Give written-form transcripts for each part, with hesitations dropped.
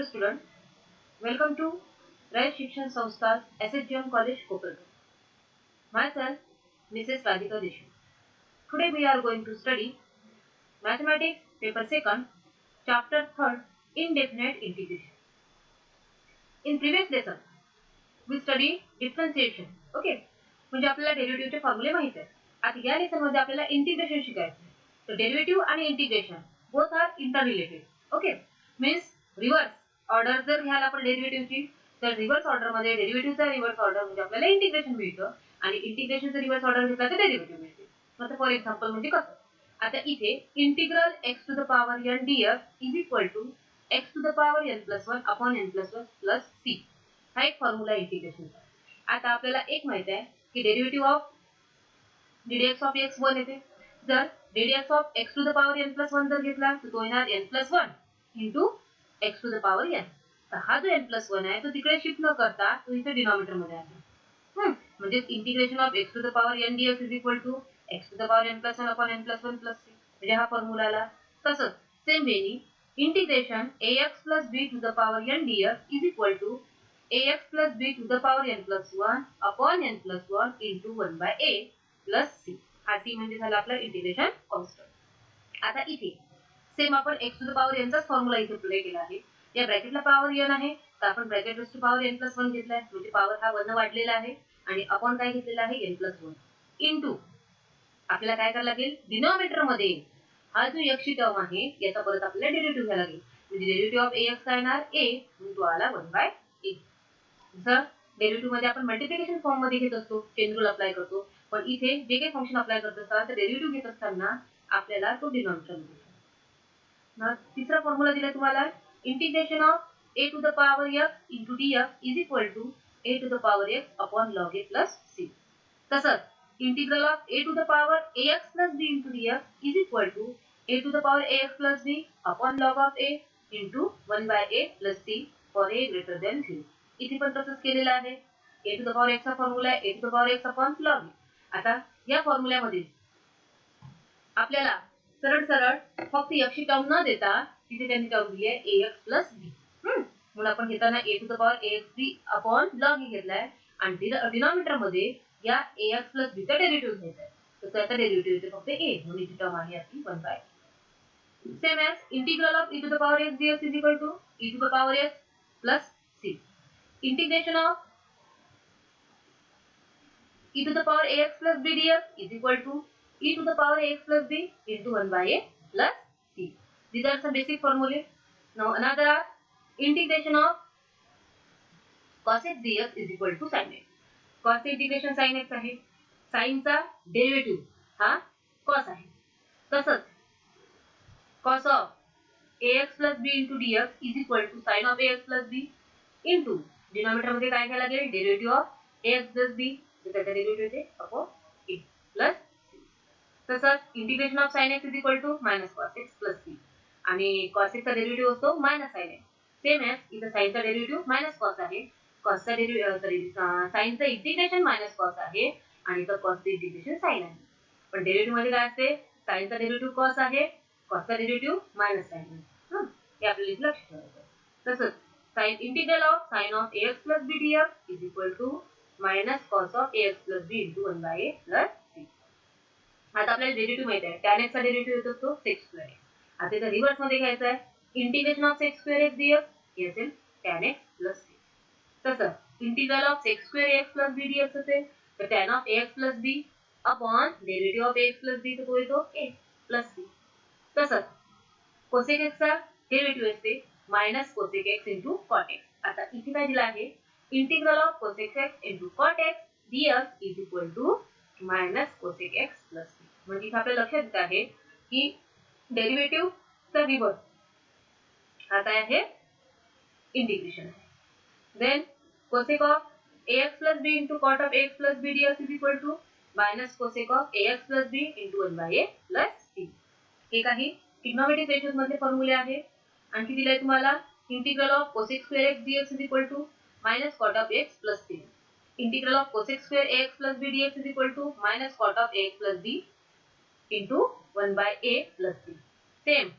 Hello students, welcome to Raj Shikshan Sanstha SHGM College Koppalgaon. Myself, Mrs. Radhika Deshmukh. Today we are going to study Mathematics paper 2nd, chapter 3rd, Indefinite Integration. In previous lesson, we studied differentiation. Okay, म्हणजे आपल्याला डेरिव्हेटिव्हचे फॉर्म्युले माहित आहेत. आता या lesson मध्ये आपल्याला integration शिकायचं आहे. तर डेरिव्हेटिव्ह आणि integration both are interrelated. Okay, means reverse order जर घ्यायला आपण डेरिव्हेटिव्हची तर रिव्हर्स ऑर्डर मध्ये डेरिव्हेटिव्हचा रिव्हर्स ऑर्डर म्हणजे आपल्याला इंटिग्रेशन मिळतं आणि इंटिग्रेशनचा रिव्हर्स ऑर्डर घेतला तर डेरिव्हेटिव्ह मिळते. आता फॉर एक्झाम्पल म्हणजे कसं, आता इथे integral x to the power n dx is equal to x to the power n+1 upon n+1 plus c. हा एक फॉर्म्युला इंटिग्रेशनचा. आता आपल्याला एक माहित आहे की derivative of ddx of x 1 येते. जर ddx of x to the power n+1 जर घेतला तर तो येणार n+1 into x to the power n. तर हा जो n+1 आहे तो तिकडे शिफ्ट न करता तो इथे डिनॉमिनेटर मध्ये आहे. म्हणजे integration of x to the power n dx is equal to x to the power n+1 upon n+1 plus c. म्हणजे हा फॉर्म्युला आला. तसंच सेम वेनी integration ax plus b to the power n dx is equal to ax plus b to the power n+1 upon n+1 into 1 by a plus c. हा c म्हणजे झाला आपला integration constant. आता इथे same आपण x to the power n चाच formula इथे apply केला आहे. या ब्रॅकेटला पॉवर n आहे तर आपण bracket raise to power n+1 घेतलाय म्हणजे पॉवर हा 1 वाढलेला आहे आणि अपॉन काय घेतलेला आहे n+1 इनटू आपल्याला काय करायला लागेल डिनॉमिनेटर मध्ये हा जो x ची टर्म आहे याचा परत आपल्याला डेरिव्हेटिव्ह घ्यायला लागेल. म्हणजे डेरिव्हेटिव्ह ऑफ ax काय येणार a म्हणून तो आला 1 by a. जर डेरिव्हेटिव्ह मध्ये आपण मल्टिप्लिकेशन फॉर्म मध्ये घेत असतो चेन रूल अप्लाय करतो, पण इथे जे काही फंक्शन अप्लाय करत असतात तर डेरिव्हेटिव्ह घेत असताना आपल्याला तो डिनॉमिनेटर मध्ये ना. तिसरा फॉर्म्युला दिला तुम्हाला integration of a to the power x into dx is equal to a to the power x upon log a plus c. तसंच integral of a to the power ax plus b into dx is equal to a to the power ax plus b upon log of a into 1 by a plus c for a greater than 0. इथे पण तसंच केलेलं आहे. a to the power x चा formula आहे a to the power x upon log. आता या फॉर्म्युल्यामध्ये आपल्याला सरळ सरळ फक्त x ची टर्म न देता तिथे त्यांनी टर्म दिली आहे ax प्लस b. म्हणून आपण घेताना a to the power axb upon log घेतलाय आणि डिनॉमिनेटर मध्ये या ax प्लस b चा डेरिव्हेटिव्ह घ्यायचा आहे. तर त्याचा डेरिव्हेटिव्ह येते फक्त a म्हणून इथे टर्म आहे आपली 1 by. Same as integral of e to the power x dx is equal to e to the power x plus c. Integration of e to the power ax plus b dx is equal to e to the power ax plus b into 1 by a plus c. These are some basic formulae. Now another integration of cos x dx is equal to sin x. Cos integration sin x आहे. sin चा derivative हा cos आहे. तसंच cos of ax plus b into dx is equal to sin of ax plus b into denominator मध्ये काय घ्यायला लागेल derivative of ax plus b तर त्याचा डेरिव्हेटिव्ह येते अपॉन a प्लस c. तसंच integration of sin x is equal to minus cos x plus c आणि cos x चा डेरिव्हेटिव्ह असतो minus sin x. Same as इथे sin चा डेरिव्हेटिव्ह मायनस cos आहे. cos चा डेरिव्हेटिव्ह sin चा integration minus cos आहे आणि इथं cos चे इंटिग्रेशन sin आहे. पण डेरिव्हेटिव्ह मध्ये काय असते sin चा डेरिव्हेटिव्ह cos आहे cos चा डेरिव्हेटिव्ह मायनस sin आहे. हे आपल्याला इथे लक्षात ठेवायचं. तसंच sin integral of sin of ax plus b dx is equal to minus cos of ax plus b into 1 by a plus c. आता आपल्याला डेरिव्हेटिव्ह माहित आहे tan x चा डेरिव्हेटिव्ह येतो तो sec square x. आता इथे रिव्हर्स मध्ये घ्यायचा आहे integration of sec square x dx हे असेल tan x plus c. तसंच integral of sec square x plus b dx असेल तर tan of ax plus b upon derivative of ax plus b तर तो येतो a plus c. तसंच cosec x चा डेरिव्हेटिव्ह असते minus cosec x into cot x. आता इथे काय दिलं आहे integral of cosec x into cot x dx is equal to minus cosec x plus c. म्हणजे इथे आपल्या लक्षात येत आहे की डेरिव्हेटिव्ह चा रिव्हर्स हा काय आहे इंटिग्रेशन आहे. Then cosec of ax plus b into cot of ax plus b dx is equal to minus cosec of ax plus b into 1 by a plus c. हे काही ट्रिग्नोमेट्रिक रेशोज मधले फॉर्म्युले आहे. आणखी दिलाय तुम्हाला integral of cosec square x dx is equal to minus cot of x plus c. Integral of cosec square ax plus b dx is equal to minus cot of ax plus b into 1 by a plus c. Same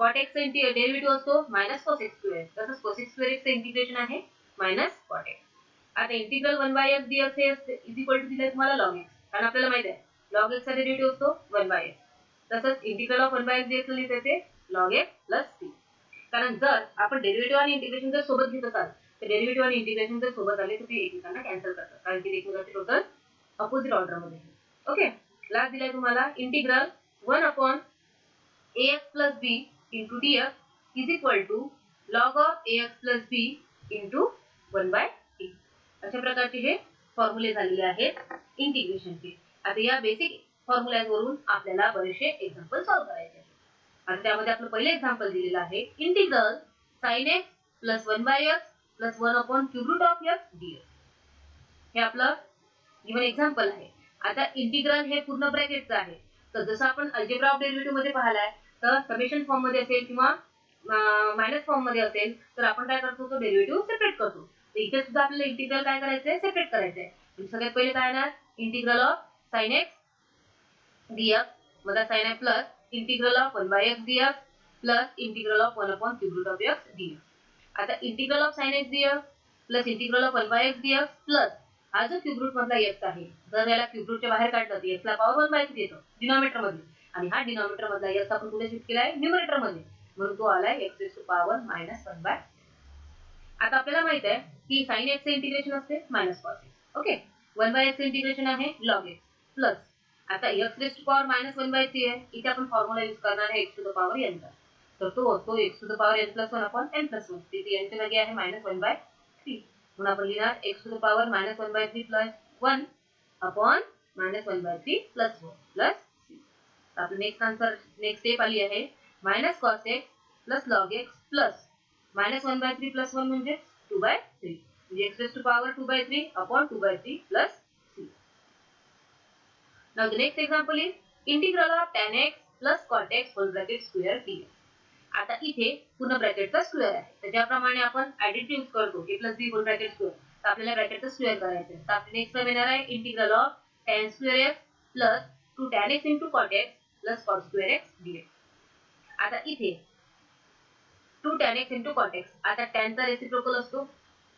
cot x चा derivative असतो minus cos x square, तसंच cos x square चे integration आहे minus cot x. आता integral 1/x dx हे is equal to दिले तुम्हाला log x, कारण आपल्याला माहित आहे log x चा डेरिव्हेटिव्ह असतो 1/x. तसंच इंटिग्रल ऑफ 1/x dx लिहिता येते log x plus c. कारण जर आपण डेरिव्हेटिव्ह आणि इंटिग्रेशन जर सोबत घेत असाल तर डेरिव्हेटिव्ह आणि इंटिग्रेशन जर सोबत आले तर ते एकमेकांना कॅन्सल करतात, कारण की एकमेकांचे टोटल अपोजिट ऑर्डर मध्ये. ओके, लास्ट दिलाय तुम्हाला integral 1/ax plus b into dx is equal to log of ax plus b into 1/a. अशा प्रकारचे हे फॉर्म्युले झालेले आहेत इंटिग्रेशनचे. आता या बेसिक फॉर्म्युल्यावरून आपल्याला बरेचसे एक्झाम्पल सॉल्व्ह करायचे आहेत. आता त्यामध्ये आपलं पहिलं एक्झाम्पल दिलेलं आहे integral sin x plus 1/x plus 1 upon cube root of x dx. हे आपलं गिवन एक्झाम्पल आहे. आता इंटिग्रल हे पूर्ण ब्रॅकेटचं आहे, तर जसं आपण अल्जेब्रा ऑफ डेरिव्हेटिव्ह मध्ये पाहिलाय तर समेशन फॉर्म मध्ये असेल किंवा मायनस फॉर्म मध्ये असेल तर आपण काय करतो, तो डेरिव्हेटिव्ह सेपरेट करतो. तर इथे सुद्धा आपल्याला इंटिग्रल काय करायचंय, सेपरेट करायचंय. म्हणजे सगळ्यात पहिले काय येणार, integral of sin x dx मध्ये sin x plus integral of 1/x dx plus integral of 1 upon cube root of x dx. आता integral of sin x dx plus integral of 1/x dx plus हा जो cube route मधला x आहे, जर याला cube रूटच्या बाहेर काढलं तर x ला पॉवर 1/3 येतो डिनॉमिनेटर मध्ये, आणि हा डिनॉमिनेटर मधला x आपण कुठे शिफ्ट केलाय, न्यूमरेटर मध्ये, म्हणून तो आलाय x raised to power -1/. आता आपल्याला माहित आहे की sin x चे इंटिग्रेशन असते minus cos x. Okay, 1/x चे इंटिग्रेशन आहे log x प्लस आता x raised to power -1/3 आहे, इथे आपण फॉर्म्युला यूज करणार आहे x to the power n चा, तर तो असतो x to the power n plus 1 upon n plus 1. तिथे n च्या जागी आहे -1/3, म्हणून आपण लिहिणार x to the power -1/3 plus 1 upon -1/3 plus 1 plus c. आपलं नेक्स्ट स्टेप आली आहे minus cos x plus log x plus -1/3 plus 1 म्हणजे 2/3, म्हणजे x raised to power 2/3 upon 2/3 plus c. Now the next example is integral of tan x plus cot x whole bracket square dx. आता इथे पूर्ण ब्रॅकेटचा square आहे, तर ज्याप्रमाणे आपण additive use करतो a plus b whole bracket square, तर आपल्याला ब्रॅकेटचा स्क्वेअर करायचा आहे. तर आपले नेक्स्ट टर्म येणार आहे integral of tan square x plus 2 tan x into cot x plus cot square x dx. आता इथे 2 tan x into cot x, आता tan चा रेसिप्रोकल असतो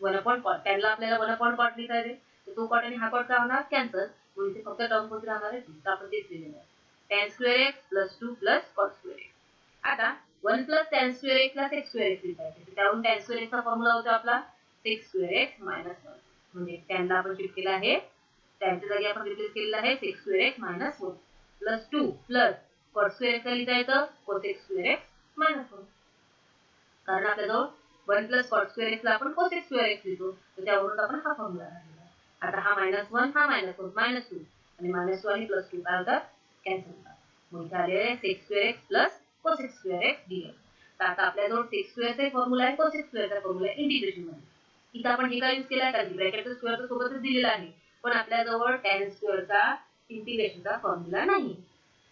1 upon cot, tan ला आपल्याला 1 upon cot लिहिता येते, तर तो cot आणि हा cot काय होणार, कॅन्सल, म्हणून इथे फक्त टर्म कोणती राहणार आहे, तर आपण तेच लिहिलेलं आहे tan square x plus 2 plus cot square x. आता 1 plus tan square x plus x square x लिहिता येते, त्यावरून tan square x चा फॉर्म्युला होता आपला 6 square x minus 1, म्हणजे tan ला आपण शिफ्ट केला आहे, tan च्या जागी आपण रिप्लेस केलेला आहे 6 square x minus 1 plus 2 plus cot square x लिहिता येतं cos x square x minus 1, कारण आपल्याजवळ 1 plus cot square x ला आपण cos x square x लिहितो, तर त्यावरून आपण हा फॉर्म्युला लिहिला. आता हा -1 हा -1 -2 आणि -2 आणि +2 काय होतात, कॅन्सल होतात, मग इथे आले 6 square x plus cos x square x dx. तर आता आपल्याजवळ 6 square चा फॉर्म्युला आहे, cos x square चा फॉर्म्युला आहे इंटिग्रेशन मध्ये. इथे आपण हे काय यूज केलाय, कारण ब्रॅकेटचा स्क्वेअर तर सोबतच दिलेला आहे, पण आपल्याजवळ tan square चा इंटिग्रेशनचा फॉर्म्युला नाही.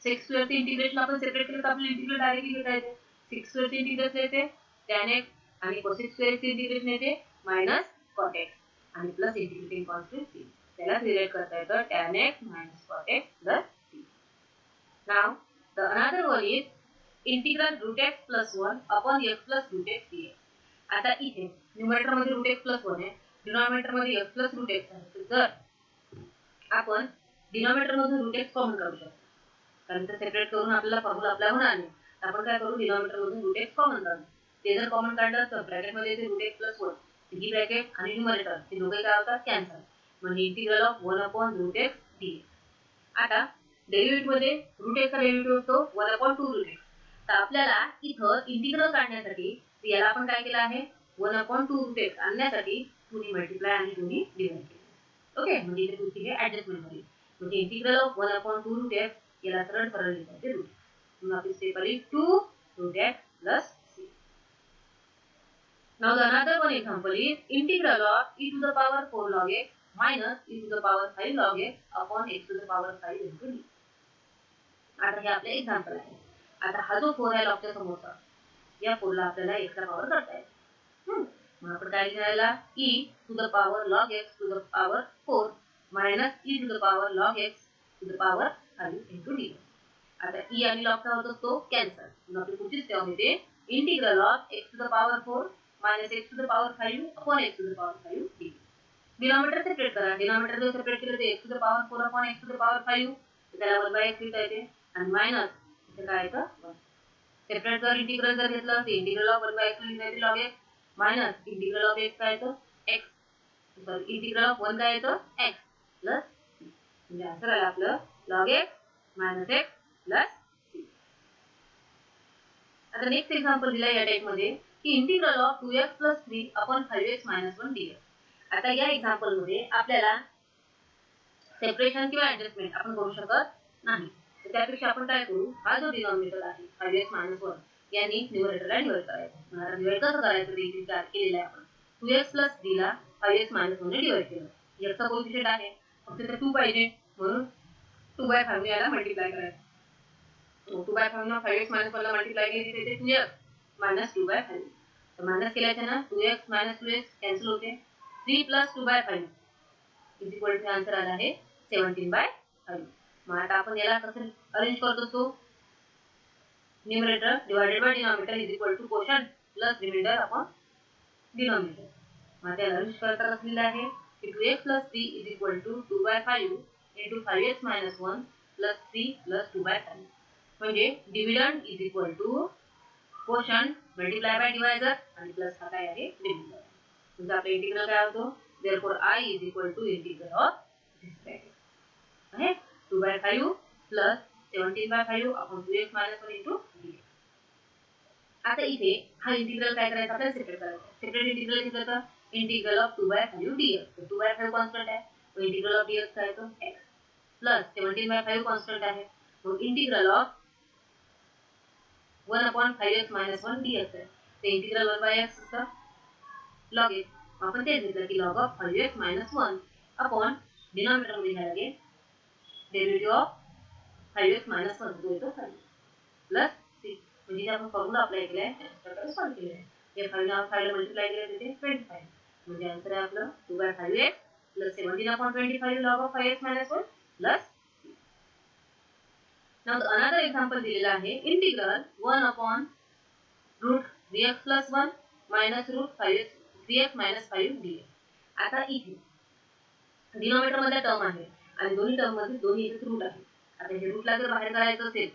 6 square चे इंटिग्रेशन आपण सेपरेट केलं तर आपल्याला इंटिग्रल डायरेक्टली घेता येते. 6 square चे इंटिग्रेशन येते tan x आणि cos x square चे इंटिग्रेशन येते मायनस cot x आणि प्लस इंटिग्रेटिंग कॉन्स्टंट c, त्याला रिलेट करता येतं tan x minus cot x plus c. Now the another one is integral root x plus 1 upon x plus root x dx. आता इथे numerator मध्ये root x plus 1 आहे, denominator मध्ये x plus root x आहे, तर जर आपण denominator मधून root x कॉमन काढू शकतो, कारण ते सेपरेट करून आपल्याला फॉर्म्युला अप्लाय होणार नाही, आपण काय करू, डिनॉमिनेटर मधून root x कॉमन काढू. ते जर कॉमन काढलं तर ब्रॅकेट मध्ये येते root x plus 1, ही ब्रॅकेट आणि न्यूमरेटर हे दोघे काय होतात, कॅन्सल, म्हणजे integral of 1 upon root x dx. आता डेरिव्हेटिव्ह मध्ये root x चा डेरिव्हेटिव्ह असतो 1 upon 2 root x. तर आपल्याला इथं इंटिग्रल काढण्यासाठी याला आपण काय केलं आहे, 1 upon 2 root x आणण्यासाठी 2 ने मल्टिप्लाय आणि 2 ने डिवाइड केलं. ओके, म्हणजे इथे तुमची हे ऍडजस्टमेंट झाली, म्हणजे integral of 1 upon 2 root x याला सरळ सरळ लिहायचे रूट, म्हणून आपली स्टेप आली 2 root x plus c. Now the another one example is integral of e to the power 4 log x minus e to the power 5 log x upon x to the power 5 into d. आता हे आपले example आहे. आता हा जो 4 आहे लॉगच्या समोरचा, या 4 ला आपल्याला x ला पॉवर करता येईल, मग आपण काय लिहायला, e to the power log x to the power 4 minus e to the power log x to the power 5 into d. आता ई आणि लॉग काय होत असतो कॅन्सल. मग आपली पुढची टर्म येते integral of x to the power 4 minus x to the power 5 upon x to the power 5 D. Denominator separate करा. डिनॉमिनेटर जर सेपरेट केलं तर x to the power 4 upon x to the power 5 त्याला 1/x लिहिता येते आणि minus इथे काय येतं 1. सेपरेट जर इंटिग्रल जर घेतलं तर इंटिग्रल ऑफ 1/x लिहिता येते log x minus integral of x काय येतं x सॉरी इंटिग्रल ऑफ 1 काय येतं x प्लस म्हणजे आन्सर आलं आपलं log x minus x plus c. आता नेक्स्ट एक्झाम्पल दिला या टाइप मध्ये की integral of 2x plus 3 upon 5x minus 1 dx. आता या एक्झाम्पल मध्ये आपल्याला सेपरेशन किंवा ऍडजस्टमेंट आपण करू शकत नाही. तर त्यापेक्षा आपण काय करू हा जो डिनॉमिनेटर आहे 5x मायनस 1 यांनी न्यूमरेटरला डिवाइड करायचं. मला डिवाइड कसं करायचं ते इथे चार्ट केलेलं आहे आपण. 2x प्लस 3 ला 5x मायनस 1 ने डिवाइड केलं. x चा कोएफिशिएंट आहे फक्त ते 2 पाहिजे म्हणून 2/5 ने याला मल्टिप्लाय करायचं. 2/5 ने 5x मायनस 1 ला मल्टिप्लाय केली तर ते 2x मायनस 2/5. तर मायनस केल्याच्या ना 2x मायनस 2x कॅन्सल होते. 3 plus 2/5 is equal to answer आला आहे 17/5. मग आता आपण याला कसं अरेंज करत असतो numerator divided by denominator is equal to quotient plus remainder upon denominator. मग त्याला अरेंज करता कसं लिहिलं आहे की 2x plus 3 is equal to 2/5 into 5x minus 1 plus 3 plus 2/5 म्हणजे dividend is equal to quotient multiply by divisor आणि plus हा काय आहे रिमाइंडर. म्हणजे आपला इंटिग्रल काय होतो therefore I is equal to integral of this bracket आहे 2/5 plus 17/5 upon 2x minus 1 into dx. आता इथे हा इंटिग्रल काय करायचा आपल्याला सेपरेट करायचा. सेपरेट इंटिग्रल घेतलं तर इंटिग्रल ऑफ 2/5 dx. तर 2/5 कॉन्स्टंट आहे तो इंटिग्रल ऑफ dx काय येतो x प्लस 17/5 कॉन्स्टंट आहे मग integral of 1 upon 5x minus 1 dx आहे. ते इंटिग्रल 1/x चा log x आपण तेच घेतलं की log of 5x minus 1 upon denominator मध्ये घ्यायला लागेल डेरिव्हेटिव्ह ऑफ 5x minus 1 जो येतो 5 प्लस 6 म्हणजे आपण फॉर्म्युला अप्लाय केलाय त्याच प्रकारे सॉल्व केलेलं आहे. या 5 ला 5 ला मल्टिप्लाय केलं तिथे 25 म्हणजे आन्सर आहे आपलं 2/5x plus 17 upon 25 log of 5x minus 1 plus 6. Now another example दिलेला आहे integral 1 upon root 3x plus 1 minus root 5x 3x minus 5 dx. आता इथे डिनॉमिनेटर मध्ये टर्म आहे आणि दोन्ही टर्म मध्ये दोन्ही इथे रूट आहे. आता हे रूटला जर बाहेर काढायचं असेल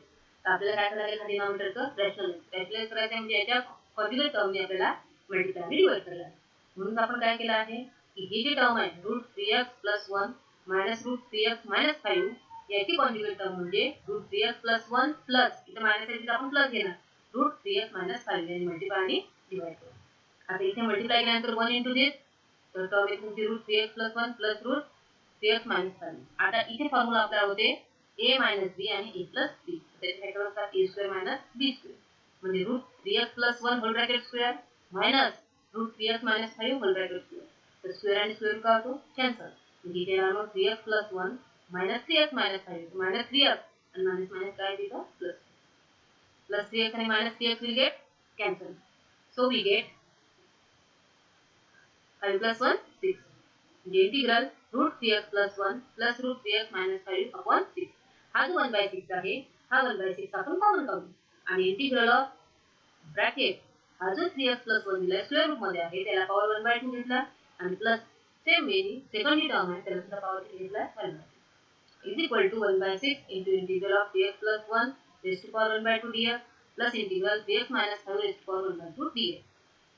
तर आपल्याला काय करायला लागेल डिनॉमिनेटरचं रॅशनलाइज करायचं म्हणजे याच्या कॉन्जुगेट टर्मने आपल्याला मल्टिप्लाय ने डिवाइड करायला. म्हणून आपण काय केलं आहे की हे जे टर्म आहे root 3x plus 1 minus root 3x minus 5 याची कॉन्जुगेट टर्म म्हणजे रूट 3x plus 1 प्लस इथे मायनस आहे तिथे आपण प्लस घेणार रूट 3x minus 5 याने मल्टिप्लाय ने डिवाइड करू. आता इथे मल्टिप्लाय केल्यानंतर 1 into this तर टर्म येते तुमची root 3x plus 1 plus root 3x minus 5. आता इथे फॉर्म्युला आपला होते a minus b आणि a plus b. त्याचे फॅक्टर असतात a square minus b square म्हणजे root 3x plus 1 whole bracket square minus root 3x minus 5 whole bracket square. तर square आणि स्क्वेअर काय होतो कॅन्सल म्हणजे इथे राहणार 3x plus 1 minus 3x minus 5 minus 3x आणि मायनस मायनस काय तिथं plus plus 3x and minus 3x will get cancelled. So we get 5 plus 1 6. The integral root 3x plus 1 plus root 3x minus 5 upon 6. हा जो 1/6 आहे हा 1/6 आपण common काढू आणि इंटिग्रल ऑफ ब्रॅकेट हा जो 3x plus 1 दिलाय स्क्वेअर रूट मध्ये आहे त्याला पॉवर 1/2 घेतला आणि प्लस सेम वे सेकंड जी टर्म आहे त्याला सुद्धा पॉवर किती घेतला 1/6 is equal to 1/6 into integral of 3x plus 1 raised to power 1/2 dx plus integral 3x minus 5 raised to power 1/2 dx.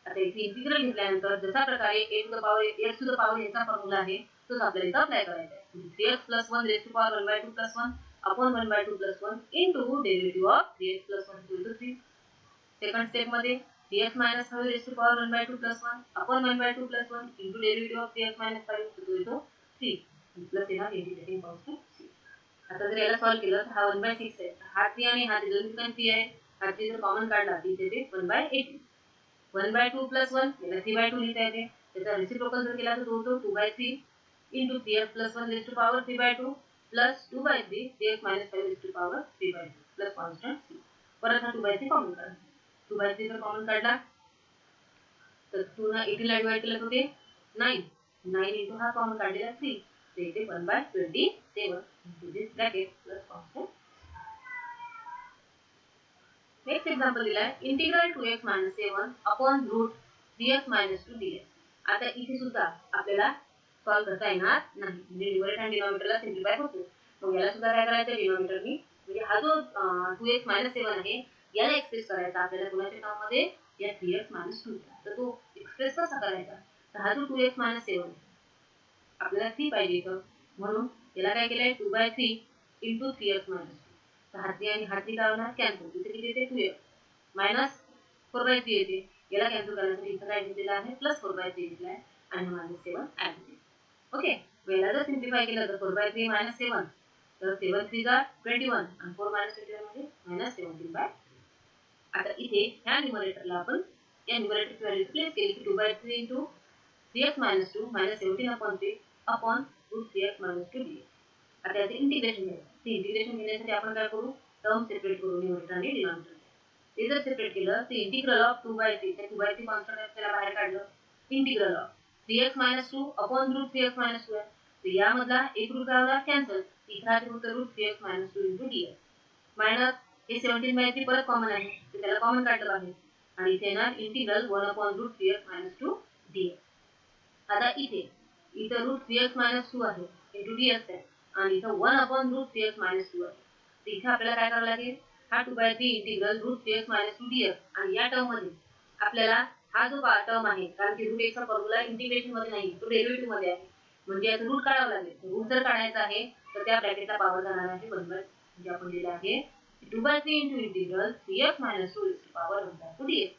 आता इथे इंटिग्रल घेतल्यानंतर जसा प्रकारे a to the power x to the power याचा फॉर्म्युला आहे तोच आपल्याला इथे अप्लाय करायचा आहे. 3x plus 1 raised to power 1/2 plus 1 upon 1/2 plus 1 into derivative of 3x plus 1 equal to 3. Second step मध्ये 3x minus 5 raised to power 1/2 plus 1 upon 1/2 plus 1 into derivative of 3x minus 5 तो येतो 3 plus येणार integrating constant c. आता जर याला solve केलं तर हा 1/6 आहे हा 3 आणि हा दोन्ही ठिकाणी 3 आहे हा 3 जर कॉमन काढला तर इथे ते 1/18 1/2 plus 1 याला 3/2 लिहिता येते त्याचा रेसिप्रोकल जर केला तर तो होतो 2/3 into 3x plus 1 raised to power 3/2 plus 2/3 3x minus 5 raised to power 3/2 plus constant c. परत हा 2/3 कॉमन काढा 2/3 जर कॉमन काढला तर 2 ला 18 ला डिवाइड केलं तर ते 9 9 into हा कॉमन काढलेला 3 तर इथे 1/27 into this bracket plus constant. Next example दिला आहे integral 2x - 7 upon root 3x - 2 dx. आता इथे सुद्धा आपल्याला सॉल्व करता येणार नाही, म्हणजे न्यूमरेटर आणि डिनॉमिनेटरला सिम्प्लिफाय होतो. मग याला सुद्धा काय करायचं, डिनॉमिनेटरनी म्हणजे हा जो 2x - 7 आहे याला एक्सप्रेस करायचा आपल्याला कोणाच्या टर्म मध्ये, या 3x - 2. तर तो एक्सप्रेस कसा करायचा, तर हा जो 2x - 7 आपल्याला 3 पाहिजे इथं, म्हणून याला काय केलंय 2/3 इंटू 3x - 2. तर हा 3 आणि हा 3 काय होणार, कॅन्सल. इथे किती येते 2x मायनस 4/3 येते. याला कॅन्सल करण्यासाठी इथं काय दिलेलं आहे, प्लस 4/3 दिलेला आहे आणि -7 ऍड दिले. ओके, याला जर सिम्प्लिफाय केलं तर 4/3 - 7, तर 7 3 जा 21 आणि 4 - 21 म्हणजे -17/3. आता इथे ह्या न्यूमरेटरला आपण या न्यूमरेटरची व्हॅल्यू प्लेस केली की 2/3 into 3x - 2 -17/3 upon root 3x - 2 dx. आता याचे इंटिग्रेशन घ्यायचं. ते इंटिग्रेशन घेण्यासाठी आपण काय करू, टर्म सेपरेट करू, न्यूमरेटर आणि डिनॉमिनेटर. ते जर सेपरेट केलं तर इंटिग्रल ऑफ 2/3, त्या 2/3 कॉन्स्टंट आपल्याला बाहेर काढलं, integral of 3x - 2 upon root 3x - 2 आहे. तर यामधला एक रूट काय होणार, कॅन्सल. इथला फक्त route 3x - 2 into dx minus हे 17/3 परत कॉमन आहे, तर त्याला कॉमन काढलं बाहेर आणि इथे येणार integral 1 upon root 3x - 2 dx. आता इथं रूट 3x - 2 आहे इंटू dx आहे आणि इथं 1 अपॉन रूट 3x - 2 आहे. तर इथे आपल्याला काय करावं लागेल, हा 2/3 इंटिग्रल रूट 3x - 2 dx आणि या टर्म मध्ये आपल्याला हा जो टर्म आहे, कारण की रूट एक्सचा फॉर्म्युला इंटिग्रेशन मध्ये नाही, तो डेरिव्हेटिव्ह मध्ये आहे, म्हणजे याचं रूट काढावं लागेल. रूट जर काढायचा आहे तर त्या ब्रॅकेटला पॉवर जाणार आहे 1/, म्हणजे आपण दिलं आहे 2/3 into integral 3x - 2 power 1/2 dx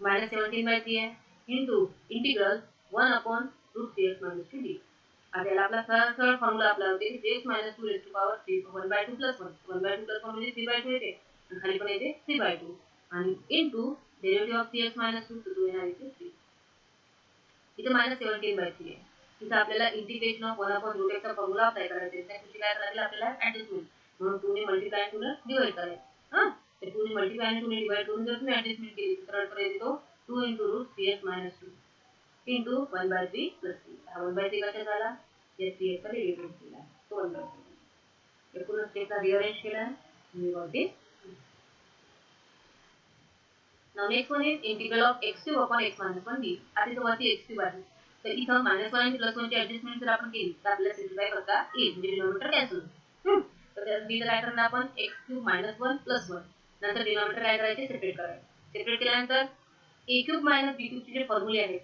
-17/3 आहे into integral 1 upon root 3x - 2 dx. आता याला आपला सरळ फॉर्म्युला आपला होते 3x - 2 पॉवर 3 1/2 प्लस 1 1/2 प्लस 1 म्हणजे 3/2 येते आणि खाली पण येते 3/2 आणि इंटू डेरिव्हेटिव्ह ऑफ 3x - 2 तो येणार इथे 3. इथे -17/3 आहे. इथे आपल्याला इंटिग्रेशन ऑफ 1 अपॉन रूट एक्सचा फॉर्म्युला अप्लाय करायचा आहे. त्यासाठी काय करायला आपल्याला ऍडजस्टमेंट, म्हणून 2 ने मल्टिप्लाय आणि 2 ने डिवाइड करायचं. हां, तर 2 ने मल्टिप्लाय आणि 2 ने डिवाइड करून जर तुम्ही ऍडजस्टमेंट केली तर सरळपणे येतो 2 into route 3x - 2 into 1/3 plus 3. हा 1/3 कशा झाला, या 3x चा डेरिव्हेटिव्ह केला तो 1/3. हे पूर्ण स्टेपला रिअरेंज केला आहे. We got this. Now next one is integral of x³ upon x - 1 d. आता इथं वरती x³ आहे, तर इथं -1 आणि +1 ची ऍडजस्टमेंट जर आपण केली तर आपल्याला सिम्प्लिफाय करता येईल, म्हणजे डिनॉमिनेटर कॅन्सल होईल. तर त्यासाठी काय करणार आपण, x³ - 1 + 1, नंतर डिनॉमिनेटर काय करायचे, सेपरेट करायचे. सेपरेट केल्यानंतर a³ - b³ चे जे फॉर्म्युले आहेत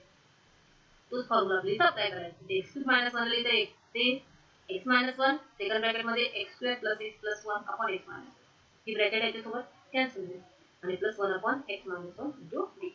तोच फॉर्म्युला आपल्याला इथं अप्लाय करायचा. ते x³ - 1 ला इथे ते x - 1 सेकंड ब्रॅकेट मध्ये x² + x + 1 अपॉन x - 1, ही ब्रॅकेट याच्यासोबत कॅन्सल होईल आणि +1 अपॉन x - 1 इंटू d.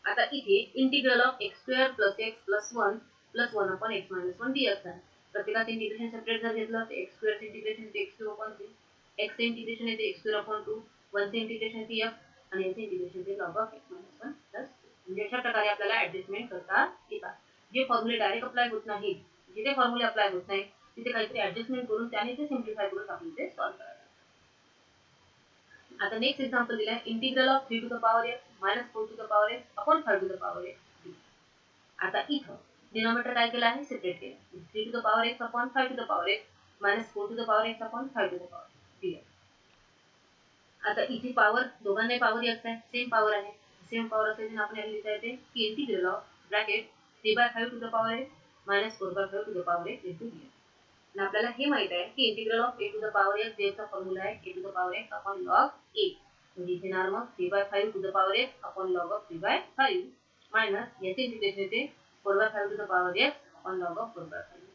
आता इथे integral of x² + x + 1 + 1 upon x - 1 dx आहे. प्रत्येकाचं इंटिग्रेशन सेपरेट जर घेतलं तर x² चे इंटिग्रेशन येते x³ अपॉन 3, x चे इंटिग्रेशन येते x² अपॉन 2, 1 चे इंटिग्रेशन येते f आणि याचे इंटिग्रेशन येते log of x - 1 प्लस. म्हणजे अशा प्रकारे आपल्याला ऍडजस्टमेंट करता येतात. जे फॉर्म्युले डायरेक्ट अप्लाय होत नाही, जिथे फॉर्म्युले अप्लाय होत नाही तिथे काहीतरी ऍडजस्टमेंट करून त्याने ते सिम्प्लिफाय करून आपण ते सॉल्व्ह करायचं. आता नेक्स्ट एक्झाम्पल दिलाय integral of 3 to the power x - 4 to the power x upon 5 to the power x. आता इथं डिनॉमिनेटर काय केलं आहे, सेपरेट केलं. 3 to the power x upon 5 to the power x - 4 to the power x upon 5 to the power x. आता इथे power दोघांनाही power x आहे, सेम पॉवर आहे. सेम पॉवर असल्याने आपण याला लिहिता येते की integral of bracket 3/5 to the power x - 4/5 to the power x into dx. आणि आपल्याला हे माहित आहे की integral of a to the power x चा फॉर्म्युला आहे a to the power x upon log a. म्हणजे इथे येणार मग 3/5 to the power x upon log of 3/5 minus याचे इंटिग्रेशन येते 4/5 to the power x upon log of 4/5.